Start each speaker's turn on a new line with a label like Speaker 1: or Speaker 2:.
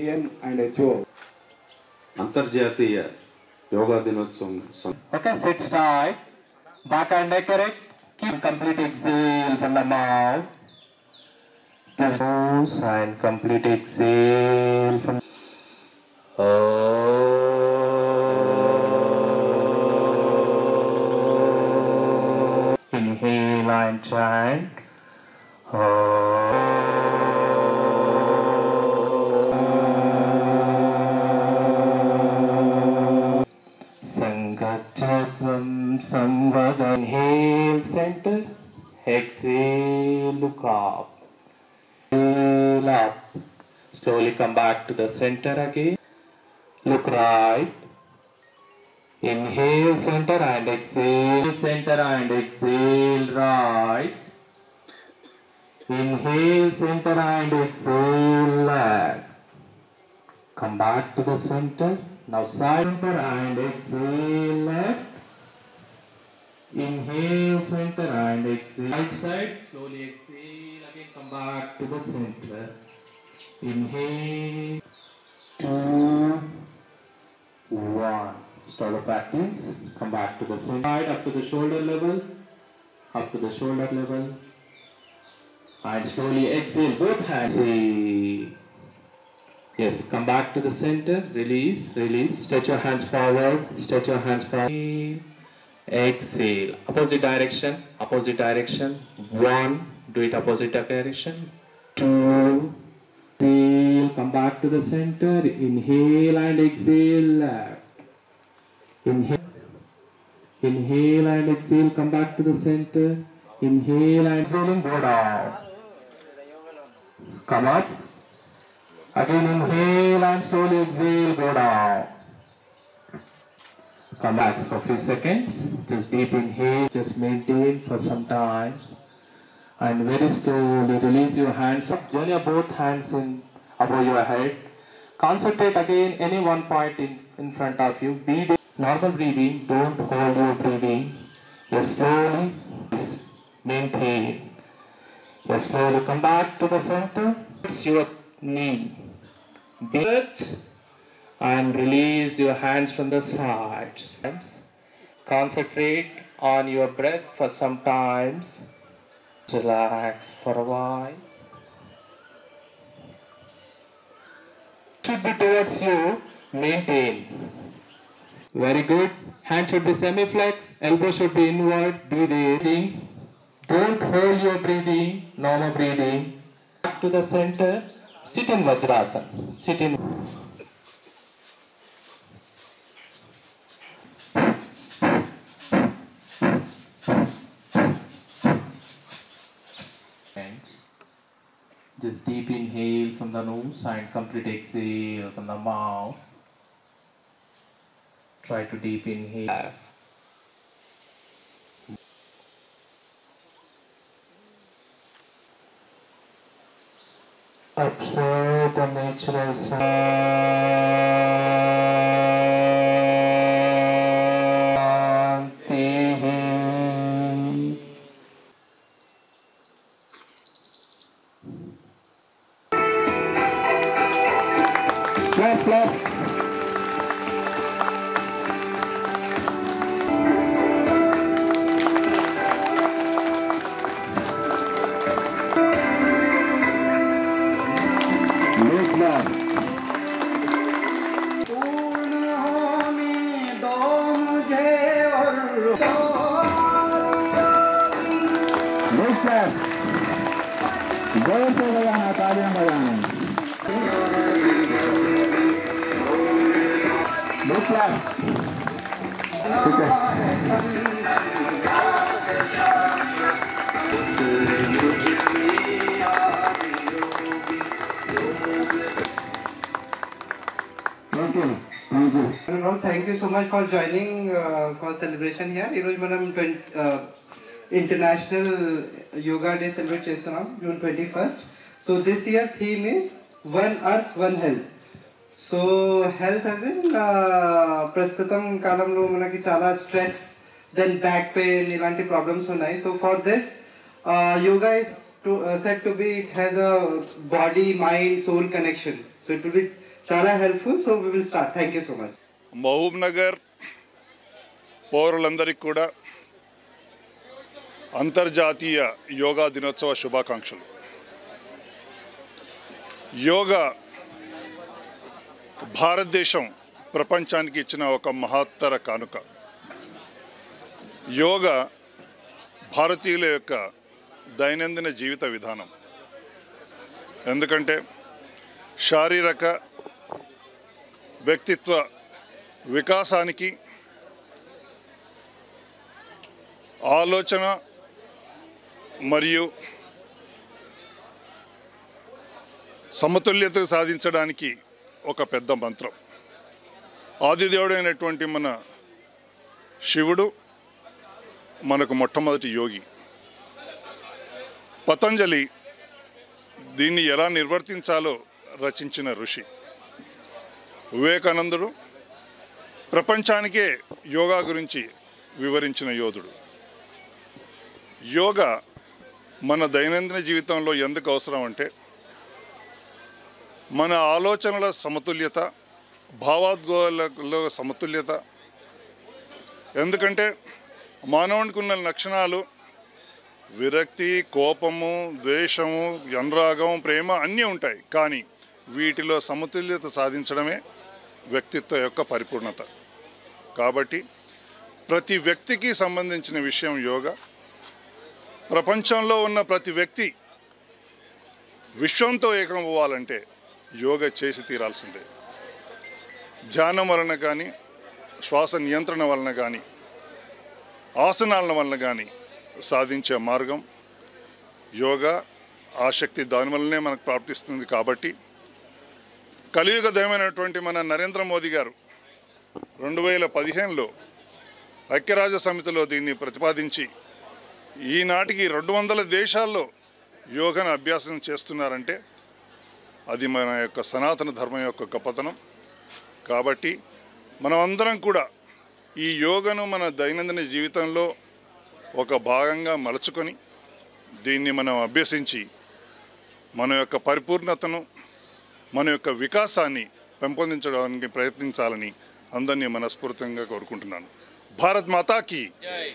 Speaker 1: UNHO
Speaker 2: అంతర్జాతీయ యోగా దినోత్సవం.
Speaker 3: Okay, sit straight. Back and neck correct. Keep complete exhale from the mouth. Just nose and complete exhale from. Inhale and chant. Sangatvam samvada. Inhale center, exhale look up. Inhale up. Slowly come back to the center again. Look right. Inhale center and exhale center and exhale right. Inhale center and exhale left. Come back to the center. Now side center and exhale left. Inhale center and exhale right side. Slowly exhale again. Come back to the center. Inhale. 2, 1. Start the practice. Come back to the side, up to the shoulder level. Up to the shoulder level. And slowly exhale both hands. Yes, come back to the center. Release, release. Stretch your hands forward. Stretch your hands forward. Exhale. Opposite direction. Opposite direction. 1. Do it opposite direction. 2. Exhale. Come back to the center. Inhale and exhale left. Inhale. Inhale and exhale. Come back to the center. Inhale and exhaling. Go down. Come up. Again inhale and slowly exhale. Go down. Come back for a few seconds. Just deep inhale. Just maintain for some time. And very slowly release your hands. Join your both hands in above your head. Concentrate again any one point in front of you. Be there. Normal breathing. Don't hold your breathing. Just slowly maintain. Just slowly come back to the center. It's your knee. Breathe and release your hands from the sides. Concentrate on your breath for some times. Relax for a while. Should be towards you. Maintain. Very good. Hand should be semi-flex. Elbow should be inward. Be there. Don't hold your breathing. Normal breathing. Back to the center. Sit in Vajrasana. Sit in. Just deep inhale from the nose and complete exhale from the mouth. Try to deep inhale. Observe the natural Flex. जोर से बजाना, तालियां बजाना। ठीक है।
Speaker 4: Thank you so much for joining for celebration here. ఈ రోజు మనం International Yoga Day celebrate చేస్తున్నాం June 21st. So this year theme is One Earth, One Health. So health as in ప్రస్తుతం కాలంలో మనకి చాలా స్ట్రెస్, then back pain ఇలాంటి problems ఉన్నాయి. So for this yoga is said to be, it has a body, mind, soul connection. So it will be చాలా helpful. So we will start. Thank you so much.
Speaker 1: Mahabubnagar పౌరులందరికీ కూడా అంతర్జాతీయ యోగా దినోత్సవ శుభాకాంక్షలు. యోగా భారతదేశం ప్రపంచానికి ఇచ్చిన ఒక మహత్తర కానుక. యోగా భారతీయుల యొక్క దైనందిన జీవిత విధానం. ఎందుకంటే శారీరక వ్యక్తిత్వ వికాసానికి, ఆలోచన మరియు సమతుల్యత సాధించడానికి ఒక పెద్ద మంత్రం. ఆదిదేవుడైనటువంటి మన శివుడు మనకు మొట్టమొదటి యోగి. పతంజలి దీన్ని ఎలా నిర్వర్తించాలో రచించిన ఋషి. వివేకానందుడు ప్రపంచానికే యోగా గురించి వివరించిన యోధుడు. యోగా మన దైనందిన జీవితంలో ఎందుకు అవసరం అంటే, మన ఆలోచనల సమతుల్యత, భావోద్వేగాల సమతుల్యత. ఎందుకంటే మానవునికి ఉన్న లక్షణాలు విరక్తి, కోపము, ద్వేషము, అనురాగం, ప్రేమ అన్నీ ఉంటాయి. కానీ వీటిలో సమతుల్యత సాధించడమే వ్యక్తిత్వ యొక్క పరిపూర్ణత. కాబట్టి ప్రతి వ్యక్తికి సంబంధించిన విషయం యోగా. ప్రపంచంలో ఉన్న ప్రతి వ్యక్తి విశ్వంతో ఏకం అవ్వాలంటే యోగా చేసి తీరాల్సిందే. ధ్యానం వలన కానీ, శ్వాస నియంత్రణ వలన కానీ, ఆసనాల వలన కానీ సాధించే మార్గం యోగా. ఆ శక్తి దానివల్లనే మనకు ప్రాప్తిస్తుంది. కాబట్టి కలియుగ దైవమైనటువంటి మన నరేంద్ర మోదీ గారు 2015లో ఐక్యరాజ్య సమితిలో దీన్ని ప్రతిపాదించి ఈనాటికి 200 దేశాల్లో యోగాను అభ్యాసం చేస్తున్నారంటే అది మన యొక్క సనాతన ధర్మం యొక్క గొప్పతనం. కాబట్టి మనమందరం కూడా ఈ యోగాను మన దైనందిన జీవితంలో ఒక భాగంగా మలుచుకొని దీన్ని మనం అభ్యసించి మన యొక్క పరిపూర్ణతను, మన యొక్క వికాసాన్ని పెంపొందించడానికి ప్రయత్నించాలని అందరినీ మనస్ఫూర్తిగా కోరుకుంటున్నాను. భారత్ మాతాకి జై.